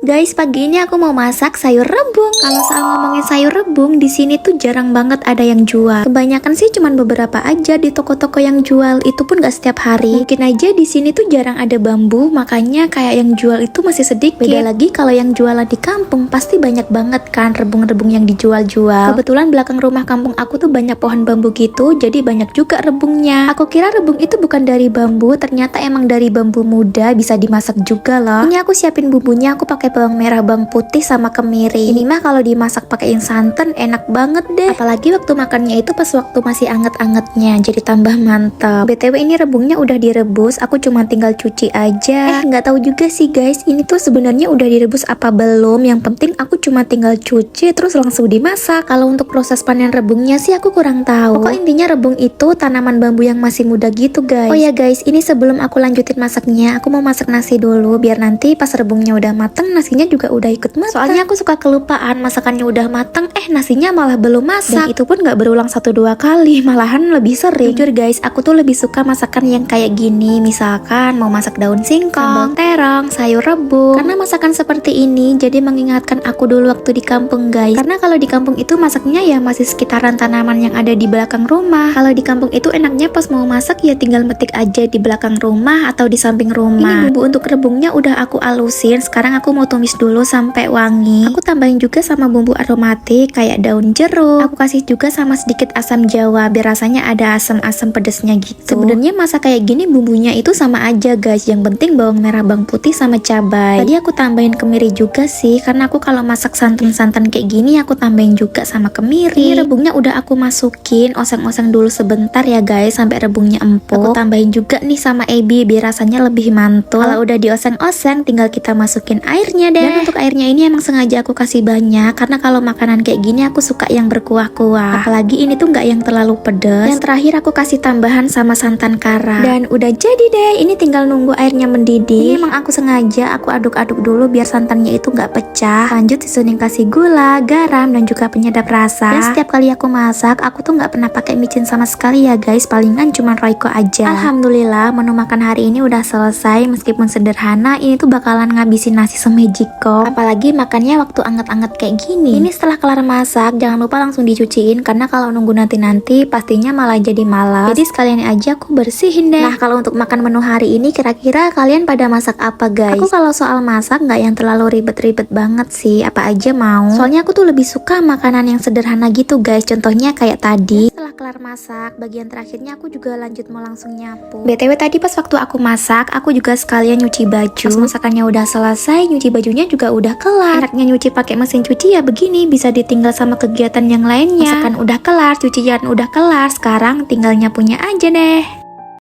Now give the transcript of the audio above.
Guys, pagi ini aku mau masak sayur rebung. Kalau soal ngomongin sayur rebung, di sini tuh jarang banget ada yang jual. Kebanyakan sih cuman beberapa aja di toko-toko yang jual. Itu pun gak setiap hari. Mungkin aja di sini tuh jarang ada bambu, makanya kayak yang jual itu masih sedikit. Beda lagi kalau yang jualan di kampung, pasti banyak banget kan rebung-rebung yang dijual-jual. Kebetulan belakang rumah kampung aku tuh banyak pohon bambu gitu, jadi banyak juga rebungnya. Aku kira rebung itu bukan dari bambu, ternyata emang dari bambu muda, bisa dimasak juga loh. Ini aku siapin bumbunya, aku pakai bawang merah, bawang putih, sama kemiri. Ini mah kalau dimasak pakein santan enak banget deh. Apalagi waktu makannya itu pas waktu masih anget-angetnya, jadi tambah mantap. BTW ini rebungnya udah direbus, aku cuma tinggal cuci aja. Nggak tahu juga sih guys, ini tuh sebenarnya udah direbus apa belum. Yang penting aku cuma tinggal cuci terus langsung dimasak. Kalau untuk proses panen rebungnya sih aku kurang tahu. Pokok intinya rebung itu tanaman bambu yang masih muda gitu guys. Oh ya guys, ini sebelum aku lanjutin masaknya, aku mau masak nasi dulu biar nanti pas rebungnya udah mateng nasinya juga udah ikut matang. Soalnya aku suka kelupaan masakannya udah mateng, nasinya malah belum masak. Dan itu pun gak berulang 1-2 kali, malahan lebih sering. Jujur guys, aku tuh lebih suka masakan yang kayak gini. Misalkan mau masak daun singkong, sambal terong, sayur rebung. Karena masakan seperti ini jadi mengingatkan aku dulu waktu di kampung guys. Karena kalau di kampung itu masaknya ya masih sekitaran tanaman yang ada di belakang rumah. Kalau di kampung itu enaknya pas mau masak ya tinggal metik aja di belakang rumah atau di samping rumah. Ini bumbu untuk rebungnya udah aku alusin. Sekarang aku mau tumis dulu sampai wangi. Aku tambahin juga sama bumbu aromatik kayak daun jeruk. Aku kasih juga sama sedikit asam jawa biar rasanya ada asam-asam pedesnya gitu. Sebenarnya masak kayak gini bumbunya itu sama aja guys. Yang penting bawang merah, bawang putih, sama cabai. Tadi aku tambahin kemiri juga sih, karena aku kalau masak santan-santan kayak gini aku tambahin juga sama kemiri. Ini rebungnya udah aku masukin, oseng-oseng dulu sebentar ya guys sampai rebungnya empuk. Aku tambahin juga nih sama ebi biar rasanya lebih mantul. Kalau udah dioseng-oseng tinggal kita masukin airnya deh. Dan untuk airnya ini emang sengaja aku kasih banyak karena kalau makanan kayak gini aku suka yang berkuah-kuah. Apalagi ini tuh nggak yang terlalu pedas. Yang terakhir aku kasih tambahan sama santan kara. Dan udah jadi deh. Ini tinggal nunggu airnya mendidih. Ini emang aku sengaja aku aduk-aduk dulu biar santannya itu nggak pecah. Lanjut disuruh kasih gula, garam, dan juga penyedap rasa. Dan setiap kali aku masak aku tuh nggak pernah pakai micin sama sekali ya guys. Palingan cuma Royco aja. Alhamdulillah menu makan hari ini udah selesai. Meskipun sederhana, ini tuh bakalan ngabisin nasi semejiko. Apalagi makannya waktu anget-anget kayak gini. Ini setelah kelar masak, jangan lupa langsung dicuciin karena kalau nunggu nanti-nanti pastinya malah jadi malas. Jadi sekalian aja aku bersihin deh. Nah, kalau untuk makan menu hari ini kira-kira kalian pada masak apa guys? Aku kalau soal masak nggak yang terlalu ribet-ribet banget sih, apa aja mau. Soalnya aku tuh lebih suka makanan yang sederhana gitu guys. Contohnya kayak tadi. Setelah kelar masak, bagian terakhirnya aku juga lanjut mau langsung nyapu. BTW tadi pas waktu aku masak, aku juga sekalian nyuci baju. Pas masakannya udah selesai, nyuci bajunya juga udah kelar. Enaknya nyuci pakai mesin cuci ya begini, bisa ditinggal sama kegiatan yang lainnya. Masakan udah kelar, cucian udah kelar, sekarang tinggal nyapunya aja deh.